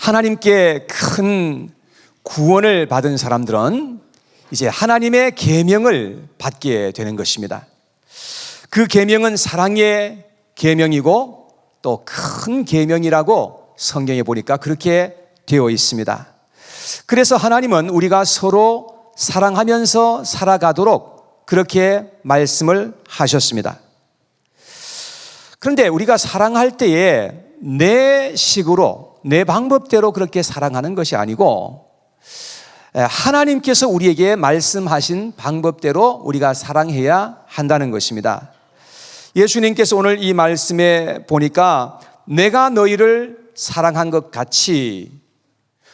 하나님께 큰 구원을 받은 사람들은 이제 하나님의 계명을 받게 되는 것입니다. 그 계명은 사랑의 계명이고 또 큰 계명이라고 성경에 보니까 그렇게 되어 있습니다. 그래서 하나님은 우리가 서로 사랑하면서 살아가도록 그렇게 말씀을 하셨습니다. 그런데 우리가 사랑할 때에 내 식으로, 내 방법대로 그렇게 사랑하는 것이 아니고 하나님께서 우리에게 말씀하신 방법대로 우리가 사랑해야 한다는 것입니다. 예수님께서 오늘 이 말씀에 보니까 내가 너희를 사랑한 것 같이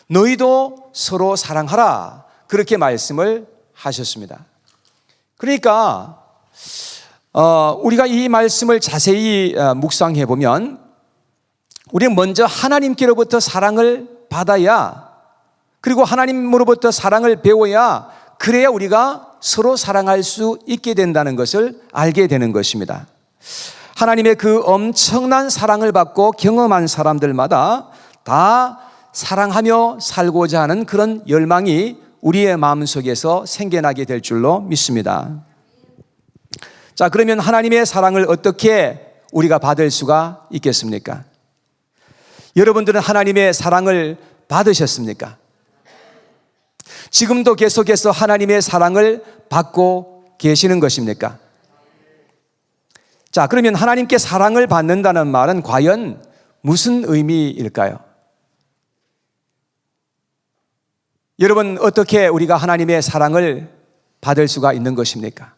너희도 서로 사랑하라, 그렇게 말씀을 하셨습니다. 그러니까 우리가 이 말씀을 자세히 묵상해 보면 우리는 먼저 하나님께로부터 사랑을 받아야, 그리고 하나님으로부터 사랑을 배워야, 그래야 우리가 서로 사랑할 수 있게 된다는 것을 알게 되는 것입니다. 하나님의 그 엄청난 사랑을 받고 경험한 사람들마다 다 사랑하며 살고자 하는 그런 열망이 우리의 마음속에서 생겨나게 될 줄로 믿습니다. 자, 그러면 하나님의 사랑을 어떻게 우리가 받을 수가 있겠습니까? 여러분들은 하나님의 사랑을 받으셨습니까? 지금도 계속해서 하나님의 사랑을 받고 계시는 것입니까? 자, 그러면 하나님께 사랑을 받는다는 말은 과연 무슨 의미일까요? 여러분, 어떻게 우리가 하나님의 사랑을 받을 수가 있는 것입니까?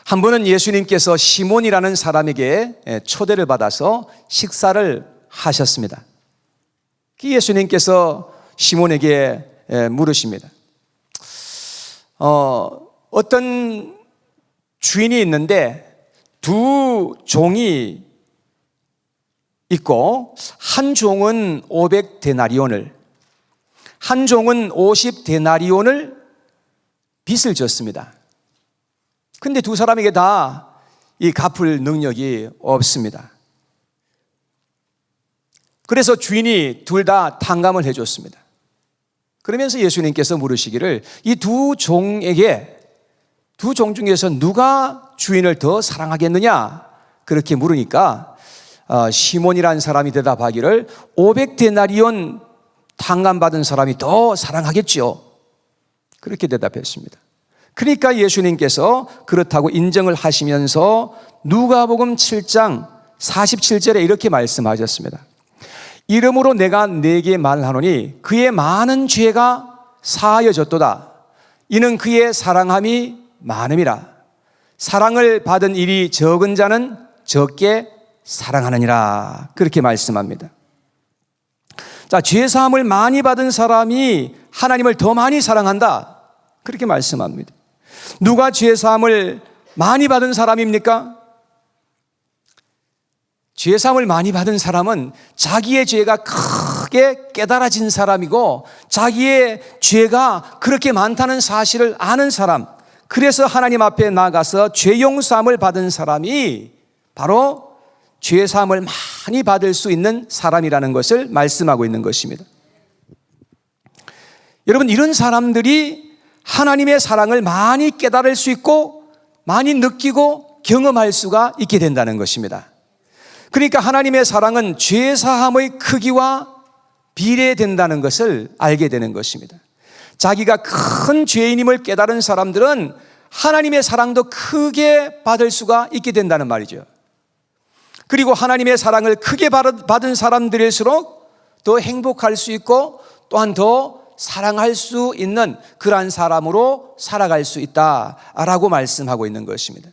한 번은 예수님께서 시몬이라는 사람에게 초대를 받아서 식사를 하셨습니다. 예수님께서 시몬에게 물으십니다. 어떤 주인이 있는데 두 종이 있고 한 종은 500데나리온을, 한 종은 50데나리온을 빚을 졌습니다. 근데 두 사람에게 다 이 갚을 능력이 없습니다. 그래서 주인이 둘 다 탕감을 해줬습니다. 그러면서 예수님께서 물으시기를 이 두 종에게, 두 종 중에서 누가 주인을 더 사랑하겠느냐, 그렇게 물으니까 시몬이라는 사람이 대답하기를 500데나리온 탕감받은 사람이 더 사랑하겠지요, 그렇게 대답했습니다. 그러니까 예수님께서 그렇다고 인정을 하시면서 누가복음 7장 47절에 이렇게 말씀하셨습니다. 이름으로 내가 네게 말하노니 그의 많은 죄가 사하여졌도다. 이는 그의 사랑함이 많음이라. 사랑을 받은 일이 적은 자는 적게 사랑하느니라. 그렇게 말씀합니다. 자, 죄사함을 많이 받은 사람이 하나님을 더 많이 사랑한다, 그렇게 말씀합니다. 누가 죄사함을 많이 받은 사람입니까? 죄사함을 많이 받은 사람은 자기의 죄가 크게 깨달아진 사람이고 자기의 죄가 그렇게 많다는 사실을 아는 사람, 그래서 하나님 앞에 나가서 죄 용서함을 받은 사람이 바로 죄사함을 많이 받을 수 있는 사람이라는 것을 말씀하고 있는 것입니다. 여러분, 이런 사람들이 하나님의 사랑을 많이 깨달을 수 있고 많이 느끼고 경험할 수가 있게 된다는 것입니다. 그러니까 하나님의 사랑은 죄사함의 크기와 비례된다는 것을 알게 되는 것입니다. 자기가 큰 죄인임을 깨달은 사람들은 하나님의 사랑도 크게 받을 수가 있게 된다는 말이죠. 그리고 하나님의 사랑을 크게 받은 사람들일수록 더 행복할 수 있고 또한 더 사랑할 수 있는 그러한 사람으로 살아갈 수 있다라고 말씀하고 있는 것입니다.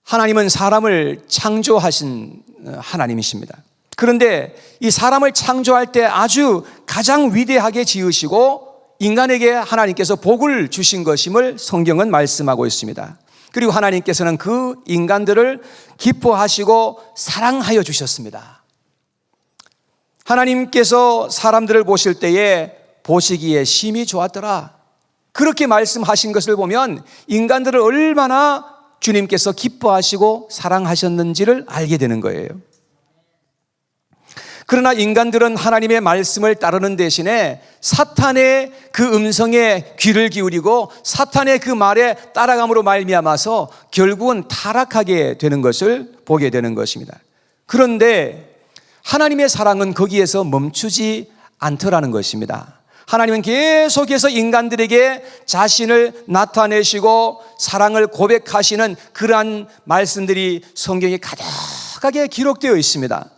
하나님은 사람을 창조하신 하나님이십니다. 그런데 이 사람을 창조할 때 아주 가장 위대하게 지으시고 인간에게 하나님께서 복을 주신 것임을 성경은 말씀하고 있습니다. 그리고 하나님께서는 그 인간들을 기뻐하시고 사랑하여 주셨습니다. 하나님께서 사람들을 보실 때에 보시기에 심히 좋았더라, 그렇게 말씀하신 것을 보면 인간들을 얼마나 주님께서 기뻐하시고 사랑하셨는지를 알게 되는 거예요. 그러나 인간들은 하나님의 말씀을 따르는 대신에 사탄의 그 음성에 귀를 기울이고 사탄의 그 말에 따라감으로 말미암아서 결국은 타락하게 되는 것을 보게 되는 것입니다. 그런데 하나님의 사랑은 거기에서 멈추지 않더라는 것입니다. 하나님은 계속해서 인간들에게 자신을 나타내시고 사랑을 고백하시는 그러한 말씀들이 성경에 가득하게 기록되어 있습니다.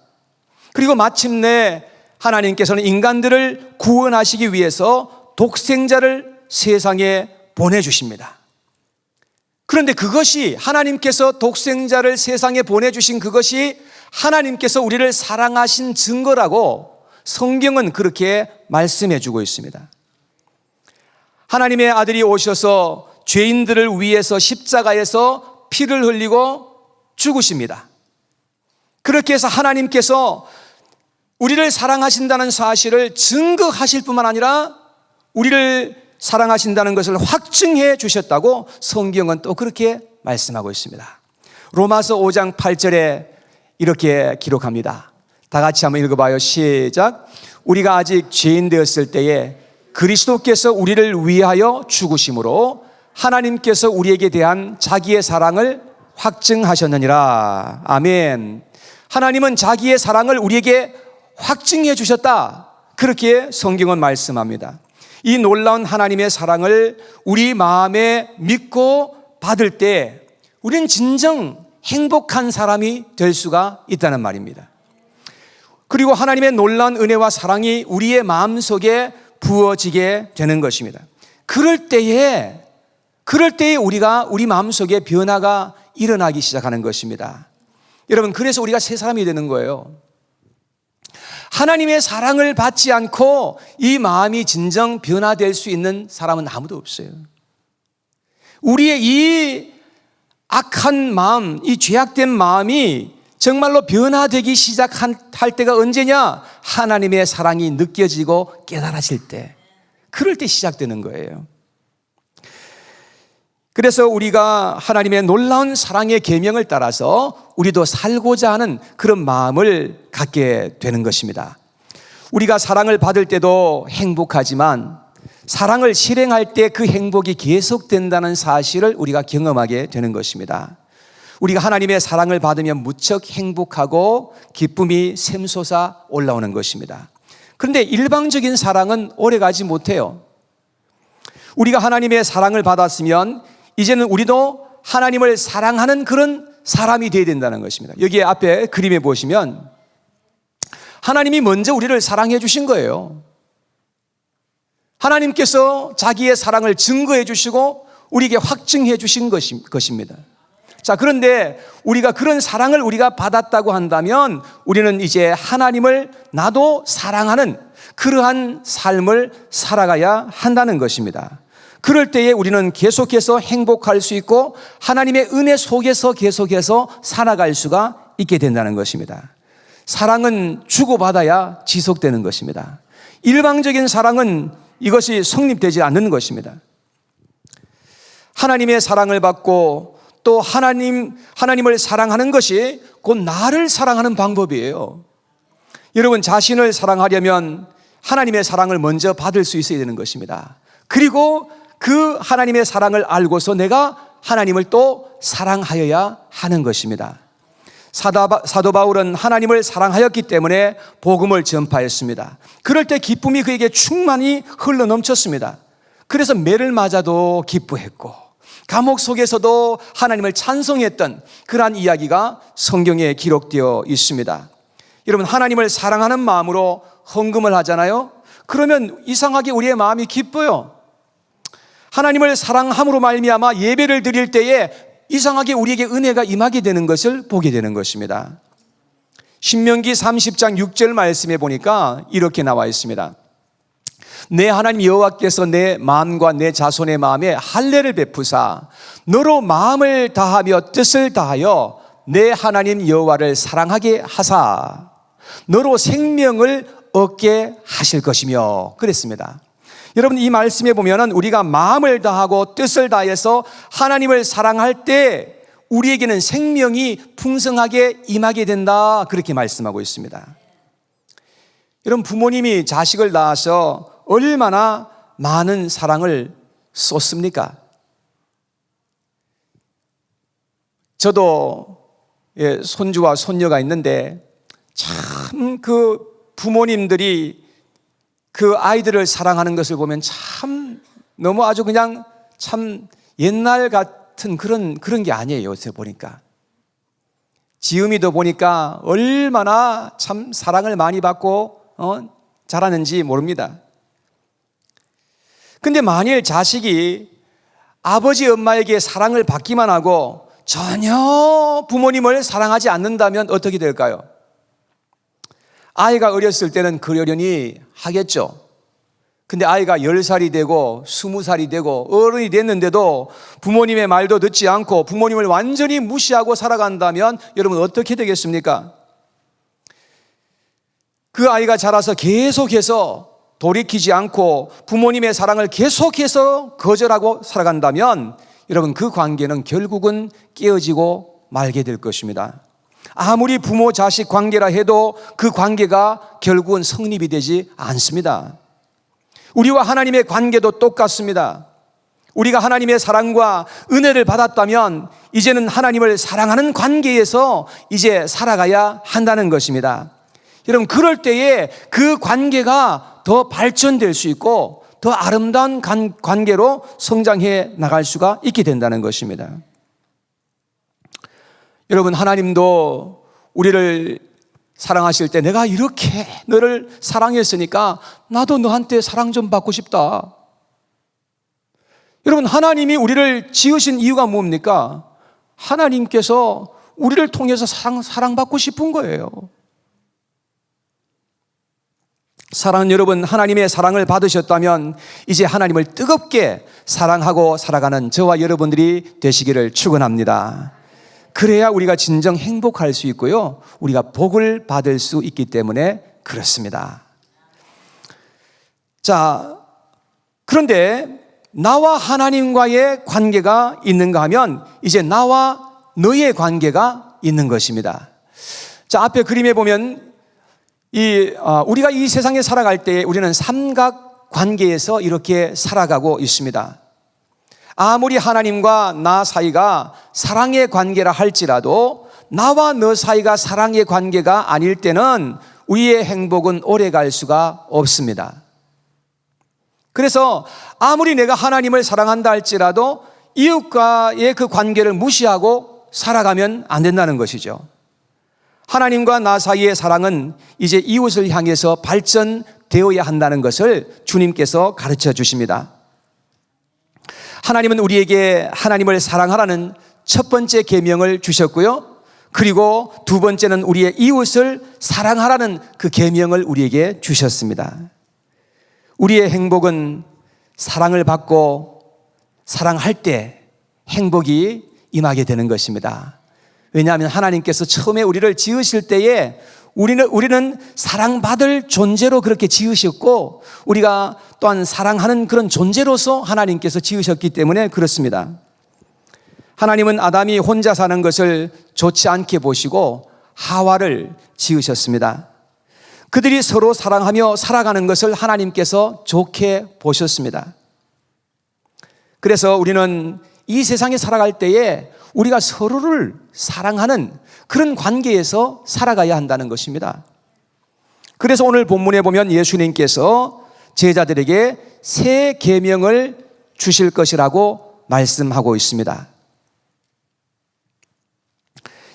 그리고 마침내 하나님께서는 인간들을 구원하시기 위해서 독생자를 세상에 보내주십니다. 그런데 그것이 하나님께서 독생자를 세상에 보내주신 그것이 하나님께서 우리를 사랑하신 증거라고 성경은 그렇게 말씀해 주고 있습니다. 하나님의 아들이 오셔서 죄인들을 위해서 십자가에서 피를 흘리고 죽으십니다. 그렇게 해서 하나님께서 우리를 사랑하신다는 사실을 증거하실 뿐만 아니라 우리를 사랑하신다는 것을 확증해 주셨다고 성경은 또 그렇게 말씀하고 있습니다. 로마서 5장 8절에 이렇게 기록합니다. 다 같이 한번 읽어봐요. 시작. 우리가 아직 죄인 되었을 때에 그리스도께서 우리를 위하여 죽으심으로 하나님께서 우리에게 대한 자기의 사랑을 확증하셨느니라. 아멘. 하나님은 자기의 사랑을 우리에게 확증해 주셨다. 그렇게 성경은 말씀합니다. 이 놀라운 하나님의 사랑을 우리 마음에 믿고 받을 때 우리는 진정 행복한 사람이 될 수가 있다는 말입니다. 그리고 하나님의 놀라운 은혜와 사랑이 우리의 마음속에 부어지게 되는 것입니다. 그럴 때에 우리가 우리 마음속에 변화가 일어나기 시작하는 것입니다. 여러분, 그래서 우리가 새 사람이 되는 거예요. 하나님의 사랑을 받지 않고 이 마음이 진정 변화될 수 있는 사람은 아무도 없어요. 우리의 이 악한 마음, 이 죄악된 마음이 정말로 변화되기 시작할 때가 언제냐? 하나님의 사랑이 느껴지고 깨달아질 때, 그럴 때 시작되는 거예요. 그래서 우리가 하나님의 놀라운 사랑의 계명을 따라서 우리도 살고자 하는 그런 마음을 갖게 되는 것입니다. 우리가 사랑을 받을 때도 행복하지만 사랑을 실행할 때 그 행복이 계속된다는 사실을 우리가 경험하게 되는 것입니다. 우리가 하나님의 사랑을 받으면 무척 행복하고 기쁨이 샘솟아 올라오는 것입니다. 그런데 일방적인 사랑은 오래가지 못해요. 우리가 하나님의 사랑을 받았으면 이제는 우리도 하나님을 사랑하는 그런 사람이 되어야 된다는 것입니다. 여기 앞에 그림에 보시면 하나님이 먼저 우리를 사랑해 주신 거예요. 하나님께서 자기의 사랑을 증거해 주시고 우리에게 확증해 주신 것입니다. 자, 그런데 우리가 그런 사랑을 우리가 받았다고 한다면 우리는 이제 하나님을 나도 사랑하는 그러한 삶을 살아가야 한다는 것입니다. 그럴 때에 우리는 계속해서 행복할 수 있고 하나님의 은혜 속에서 계속해서 살아갈 수가 있게 된다는 것입니다. 사랑은 주고받아야 지속되는 것입니다. 일방적인 사랑은 이것이 성립되지 않는 것입니다. 하나님의 사랑을 받고 또 하나님을 사랑하는 것이 곧 나를 사랑하는 방법이에요. 여러분, 자신을 사랑하려면 하나님의 사랑을 먼저 받을 수 있어야 되는 것입니다. 그리고 그 하나님의 사랑을 알고서 내가 하나님을 또 사랑하여야 하는 것입니다. 사도 바울은 하나님을 사랑하였기 때문에 복음을 전파했습니다. 그럴 때 기쁨이 그에게 충만히 흘러넘쳤습니다. 그래서 매를 맞아도 기뻐했고 감옥 속에서도 하나님을 찬송했던 그러한 이야기가 성경에 기록되어 있습니다. 여러분, 하나님을 사랑하는 마음으로 헌금을 하잖아요. 그러면 이상하게 우리의 마음이 기뻐요. 하나님을 사랑함으로 말미암아 예배를 드릴 때에 이상하게 우리에게 은혜가 임하게 되는 것을 보게 되는 것입니다. 신명기 30장 6절 말씀에 보니까 이렇게 나와 있습니다. 내 하나님 여호와께서 내 마음과 내 자손의 마음에 할례를 베푸사 너로 마음을 다하며 뜻을 다하여 내 하나님 여호와를 사랑하게 하사 너로 생명을 얻게 하실 것이며 그랬습니다. 여러분, 이 말씀에 보면은 우리가 마음을 다하고 뜻을 다해서 하나님을 사랑할 때 우리에게는 생명이 풍성하게 임하게 된다, 그렇게 말씀하고 있습니다. 여러분, 부모님이 자식을 낳아서 얼마나 많은 사랑을 쏟습니까? 저도 손주와 손녀가 있는데 참 그 부모님들이 그 아이들을 사랑하는 것을 보면 참 너무 아주 그냥 참 옛날 같은 그런 게 아니에요. 요새 보니까 지음이도 보니까 얼마나 참 사랑을 많이 받고 자라는지 모릅니다. 근데 만일 자식이 아버지 엄마에게 사랑을 받기만 하고 전혀 부모님을 사랑하지 않는다면 어떻게 될까요? 아이가 어렸을 때는 그러려니 하겠죠. 근데 아이가 10살이 되고 20살이 되고 어른이 됐는데도 부모님의 말도 듣지 않고 부모님을 완전히 무시하고 살아간다면 여러분 어떻게 되겠습니까? 그 아이가 자라서 계속해서 돌이키지 않고 부모님의 사랑을 계속해서 거절하고 살아간다면 여러분 그 관계는 결국은 깨어지고 말게 될 것입니다. 아무리 부모 자식 관계라 해도 그 관계가 결국은 성립이 되지 않습니다. 우리와 하나님의 관계도 똑같습니다. 우리가 하나님의 사랑과 은혜를 받았다면 이제는 하나님을 사랑하는 관계에서 이제 살아가야 한다는 것입니다. 여러분, 그럴 때에 그 관계가 더 발전될 수 있고 더 아름다운 관계로 성장해 나갈 수가 있게 된다는 것입니다. 여러분, 하나님도 우리를 사랑하실 때 내가 이렇게 너를 사랑했으니까 나도 너한테 사랑 좀 받고 싶다. 여러분, 하나님이 우리를 지으신 이유가 뭡니까? 하나님께서 우리를 통해서 사랑받고 싶은 거예요. 사랑하는 여러분, 하나님의 사랑을 받으셨다면 이제 하나님을 뜨겁게 사랑하고 살아가는 저와 여러분들이 되시기를 축원합니다. 그래야 우리가 진정 행복할 수 있고요, 우리가 복을 받을 수 있기 때문에 그렇습니다. 자, 그런데 나와 하나님과의 관계가 있는가 하면 이제 나와 너의 관계가 있는 것입니다. 자, 앞에 그림에 보면 우리가 이 세상에 살아갈 때 우리는 삼각 관계에서 이렇게 살아가고 있습니다. 아무리 하나님과 나 사이가 사랑의 관계라 할지라도 나와 너 사이가 사랑의 관계가 아닐 때는 우리의 행복은 오래 갈 수가 없습니다. 그래서 아무리 내가 하나님을 사랑한다 할지라도 이웃과의 그 관계를 무시하고 살아가면 안 된다는 것이죠. 하나님과 나 사이의 사랑은 이제 이웃을 향해서 발전되어야 한다는 것을 주님께서 가르쳐 주십니다. 하나님은 우리에게 하나님을 사랑하라는 첫 번째 계명을 주셨고요, 그리고 두 번째는 우리의 이웃을 사랑하라는 그 계명을 우리에게 주셨습니다. 우리의 행복은 사랑을 받고 사랑할 때 행복이 임하게 되는 것입니다. 왜냐하면 하나님께서 처음에 우리를 지으실 때에 우리는 사랑받을 존재로 그렇게 지으셨고 우리가 또한 사랑하는 그런 존재로서 하나님께서 지으셨기 때문에 그렇습니다. 하나님은 아담이 혼자 사는 것을 좋지 않게 보시고 하와를 지으셨습니다. 그들이 서로 사랑하며 살아가는 것을 하나님께서 좋게 보셨습니다. 그래서 우리는 이 세상에 살아갈 때에 우리가 서로를 사랑하는 그런 관계에서 살아가야 한다는 것입니다. 그래서 오늘 본문에 보면 예수님께서 제자들에게 새 계명을 주실 것이라고 말씀하고 있습니다.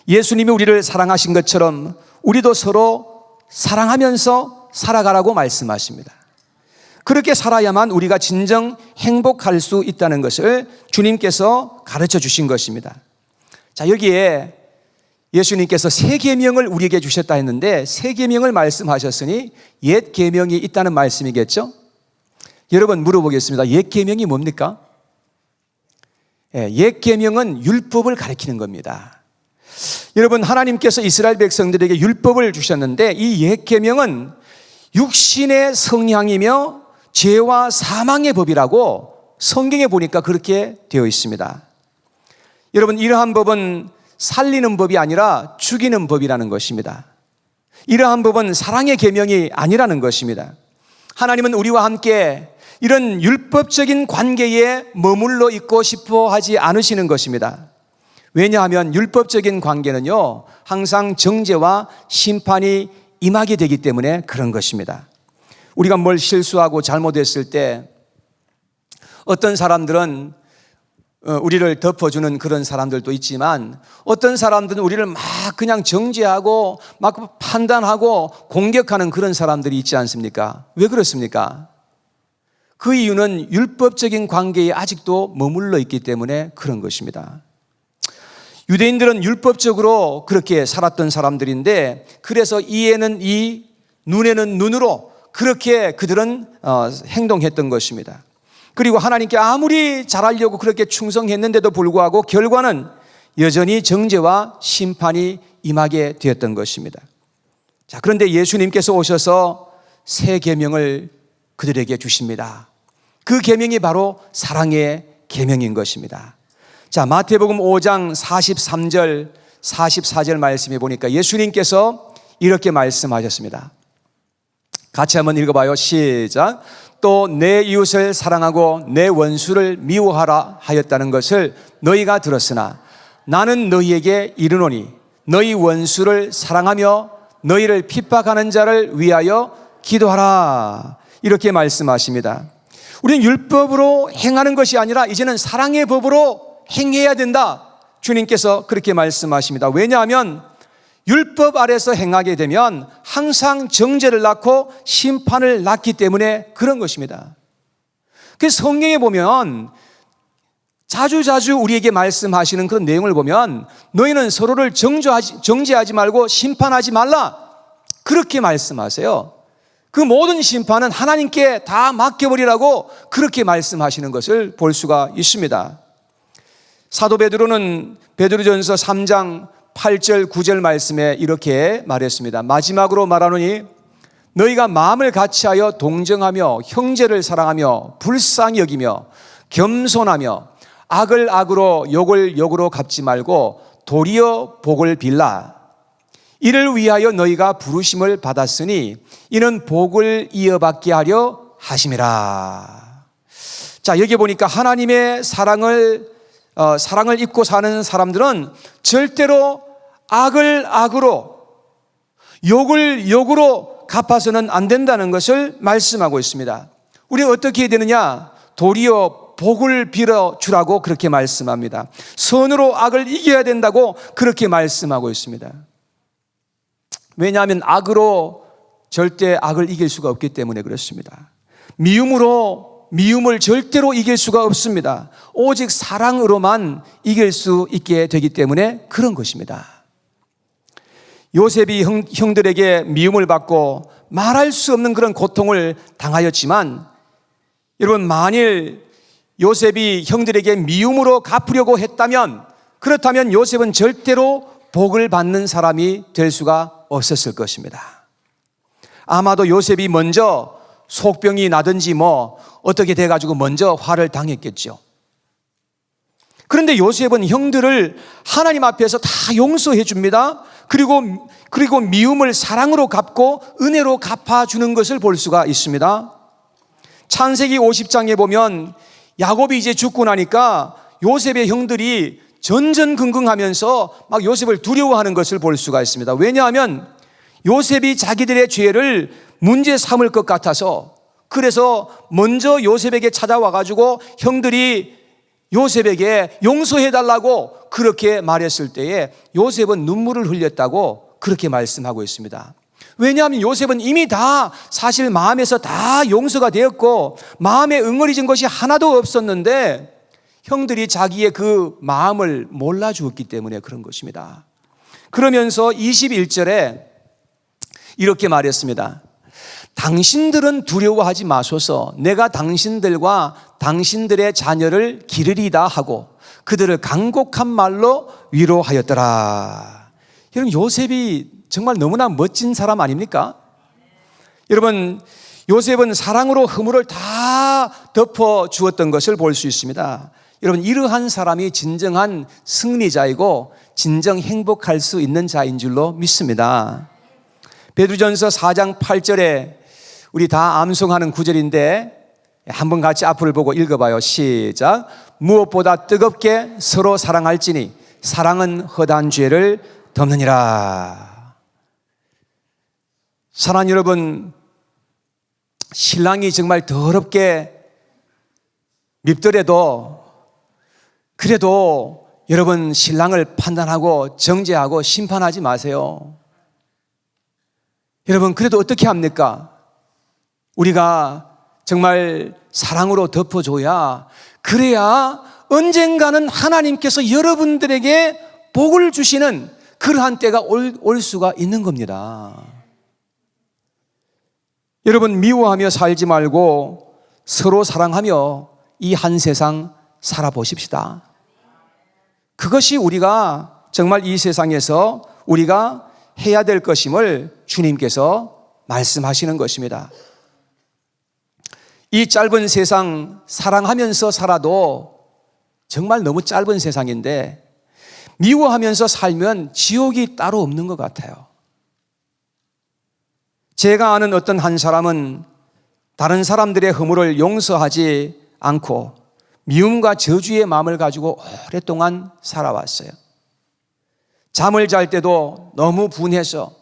예수님이 우리를 사랑하신 것처럼 우리도 서로 사랑하면서 살아가라고 말씀하십니다. 그렇게 살아야만 우리가 진정 행복할 수 있다는 것을 주님께서 가르쳐 주신 것입니다. 자, 여기에 예수님께서 새 계명을 우리에게 주셨다 했는데 새 계명을 말씀하셨으니 옛 계명이 있다는 말씀이겠죠? 여러분 물어보겠습니다. 옛 계명이 뭡니까? 옛 계명은 율법을 가리키는 겁니다. 여러분, 하나님께서 이스라엘 백성들에게 율법을 주셨는데 이 옛 계명은 육신의 성향이며 죄와 사망의 법이라고 성경에 보니까 그렇게 되어 있습니다. 여러분, 이러한 법은 살리는 법이 아니라 죽이는 법이라는 것입니다. 이러한 법은 사랑의 계명이 아니라는 것입니다. 하나님은 우리와 함께 이런 율법적인 관계에 머물러 있고 싶어 하지 않으시는 것입니다. 왜냐하면 율법적인 관계는요, 항상 정죄와 심판이 임하게 되기 때문에 그런 것입니다. 우리가 뭘 실수하고 잘못했을 때 어떤 사람들은 우리를 덮어주는 그런 사람들도 있지만 어떤 사람들은 우리를 막 그냥 정죄하고 막 판단하고 공격하는 그런 사람들이 있지 않습니까? 왜 그렇습니까? 그 이유는 율법적인 관계에 아직도 머물러 있기 때문에 그런 것입니다. 유대인들은 율법적으로 그렇게 살았던 사람들인데 그래서 이에는 이, 눈에는 눈으로 그렇게 그들은 행동했던 것입니다. 그리고 하나님께 아무리 잘하려고 그렇게 충성했는데도 불구하고 결과는 여전히 정죄와 심판이 임하게 되었던 것입니다. 자, 그런데 예수님께서 오셔서 새 계명을 그들에게 주십니다. 그 계명이 바로 사랑의 계명인 것입니다. 자, 마태복음 5장 43절 44절 말씀에 보니까 예수님께서 이렇게 말씀하셨습니다. 같이 한번 읽어봐요. 시작. 또 내 이웃을 사랑하고 내 원수를 미워하라 하였다는 것을 너희가 들었으나 나는 너희에게 이르노니 너희 원수를 사랑하며 너희를 핍박하는 자를 위하여 기도하라. 이렇게 말씀하십니다. 우리는 율법으로 행하는 것이 아니라 이제는 사랑의 법으로 행해야 된다. 주님께서 그렇게 말씀하십니다. 왜냐하면 율법 아래서 행하게 되면 항상 정죄를 낳고 심판을 낳기 때문에 그런 것입니다. 그래서 성경에 보면 자주자주 우리에게 말씀하시는 그런 내용을 보면 너희는 서로를 정죄하지 말고 심판하지 말라. 그렇게 말씀하세요. 그 모든 심판은 하나님께 다 맡겨버리라고 그렇게 말씀하시는 것을 볼 수가 있습니다. 사도 베드로는 베드로전서 3장 8절 9절 말씀에 이렇게 말했습니다. 마지막으로 말하노니 너희가 마음을 같이하여 동정하며 형제를 사랑하며 불쌍히 여기며 겸손하며 악을 악으로 욕을 욕으로 갚지 말고 도리어 복을 빌라. 이를 위하여 너희가 부르심을 받았으니 이는 복을 이어받게 하려 하심이라. 자, 여기 보니까 하나님의 사랑을 입고 사는 사람들은 절대로 악을 악으로 욕을 욕으로 갚아서는 안 된다는 것을 말씀하고 있습니다. 우리가 어떻게 해야 되느냐? 도리어 복을 빌어주라고 그렇게 말씀합니다. 선으로 악을 이겨야 된다고 그렇게 말씀하고 있습니다. 왜냐하면 악으로 절대 악을 이길 수가 없기 때문에 그렇습니다. 미움으로 미움을 절대로 이길 수가 없습니다. 오직 사랑으로만 이길 수 있게 되기 때문에 그런 것입니다. 요셉이 형들에게 미움을 받고 말할 수 없는 그런 고통을 당하였지만 여러분, 만일 요셉이 형들에게 미움으로 갚으려고 했다면 그렇다면 요셉은 절대로 복을 받는 사람이 될 수가 없었을 것입니다. 아마도 요셉이 먼저 속병이 나든지 어떻게 돼가지고 먼저 화를 당했겠죠. 그런데 요셉은 형들을 하나님 앞에서 다 용서해 줍니다. 그리고 미움을 사랑으로 갚고 은혜로 갚아주는 것을 볼 수가 있습니다. 창세기 50장에 보면 야곱이 이제 죽고 나니까 요셉의 형들이 전전긍긍하면서 막 요셉을 두려워하는 것을 볼 수가 있습니다. 왜냐하면 요셉이 자기들의 죄를 문제 삼을 것 같아서, 그래서 먼저 요셉에게 찾아와가지고 형들이 요셉에게 용서해달라고 그렇게 말했을 때에 요셉은 눈물을 흘렸다고 그렇게 말씀하고 있습니다. 왜냐하면 요셉은 이미 다 사실 마음에서 다 용서가 되었고 마음에 응어리진 것이 하나도 없었는데 형들이 자기의 그 마음을 몰라주었기 때문에 그런 것입니다. 그러면서 21절에 이렇게 말했습니다. 당신들은 두려워하지 마소서. 내가 당신들과 당신들의 자녀를 기르리다 하고 그들을 간곡한 말로 위로하였더라. 여러분, 요셉이 정말 너무나 멋진 사람 아닙니까? 여러분, 요셉은 사랑으로 허물을 다 덮어주었던 것을 볼 수 있습니다. 여러분, 이러한 사람이 진정한 승리자이고 진정 행복할 수 있는 자인 줄로 믿습니다. 베드로전서 4장 8절에 우리 다 암송하는 구절인데 한번 같이 앞을 보고 읽어봐요. 시작. 무엇보다 뜨겁게 서로 사랑할지니 사랑은 허다한 죄를 덮느니라. 사랑하는 여러분, 신랑이 정말 더럽게 밉더라도 그래도 여러분 신랑을 판단하고 정죄하고 심판하지 마세요. 여러분 그래도 어떻게 합니까? 우리가 정말 사랑으로 덮어줘야, 그래야 언젠가는 하나님께서 여러분들에게 복을 주시는 그러한 때가 올 수가 있는 겁니다. 여러분 미워하며 살지 말고 서로 사랑하며 이 한 세상 살아보십시다. 그것이 우리가 정말 이 세상에서 우리가 해야 될 것임을 주님께서 말씀하시는 것입니다. 이 짧은 세상 사랑하면서 살아도 정말 너무 짧은 세상인데 미워하면서 살면 지옥이 따로 없는 것 같아요. 제가 아는 어떤 한 사람은 다른 사람들의 허물을 용서하지 않고 미움과 저주의 마음을 가지고 오랫동안 살아왔어요. 잠을 잘 때도 너무 분해서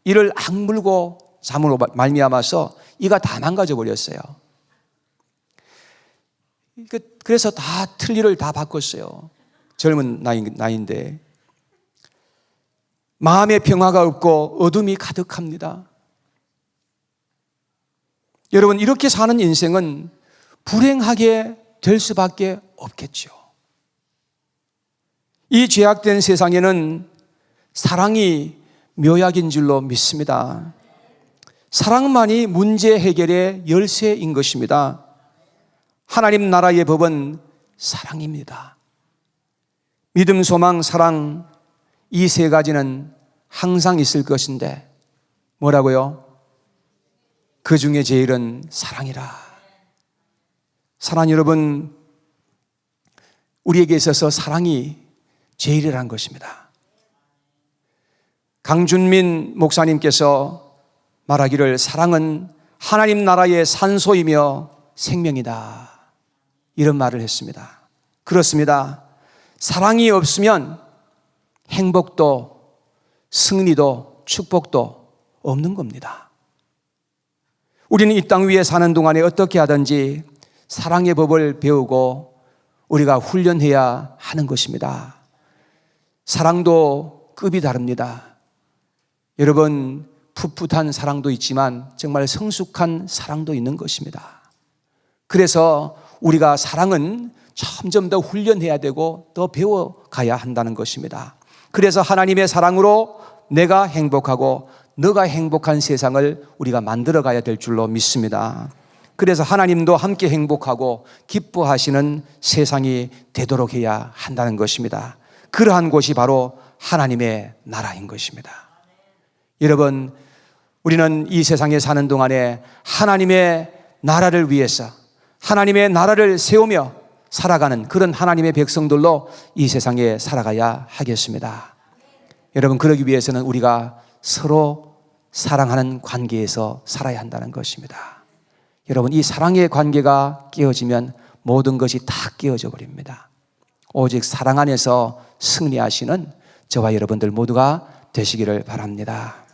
이를 악물고 잠으로 말미암아서 이가 다 망가져 버렸어요. 그래서 다 틀니를 다 바꿨어요. 젊은 나이인데 마음의 평화가 없고 어둠이 가득합니다. 여러분 이렇게 사는 인생은 불행하게 될 수밖에 없겠죠. 이 죄악된 세상에는 사랑이 묘약인 줄로 믿습니다. 사랑만이 문제 해결의 열쇠인 것입니다. 하나님 나라의 법은 사랑입니다. 믿음, 소망, 사랑, 이 세 가지는 항상 있을 것인데 뭐라고요? 그 중에 제일은 사랑이라. 사랑하는 여러분, 우리에게 있어서 사랑이 제일이라는 것입니다. 강준민 목사님께서 말하기를 사랑은 하나님 나라의 산소이며 생명이다, 이런 말을 했습니다. 그렇습니다. 사랑이 없으면 행복도 승리도 축복도 없는 겁니다. 우리는 이 땅 위에 사는 동안에 어떻게 하든지 사랑의 법을 배우고 우리가 훈련해야 하는 것입니다. 사랑도 급이 다릅니다. 여러분 풋풋한 사랑도 있지만 정말 성숙한 사랑도 있는 것입니다. 그래서 우리가 사랑은 점점 더 훈련해야 되고 더 배워가야 한다는 것입니다. 그래서 하나님의 사랑으로 내가 행복하고 너가 행복한 세상을 우리가 만들어가야 될 줄로 믿습니다. 그래서 하나님도 함께 행복하고 기뻐하시는 세상이 되도록 해야 한다는 것입니다. 그러한 곳이 바로 하나님의 나라인 것입니다. 여러분, 우리는 이 세상에 사는 동안에 하나님의 나라를 위해서 하나님의 나라를 세우며 살아가는 그런 하나님의 백성들로 이 세상에 살아가야 하겠습니다. 여러분, 그러기 위해서는 우리가 서로 사랑하는 관계에서 살아야 한다는 것입니다. 여러분, 이 사랑의 관계가 깨어지면 모든 것이 다 깨어져 버립니다. 오직 사랑 안에서 승리하시는 저와 여러분들 모두가 되시기를 바랍니다.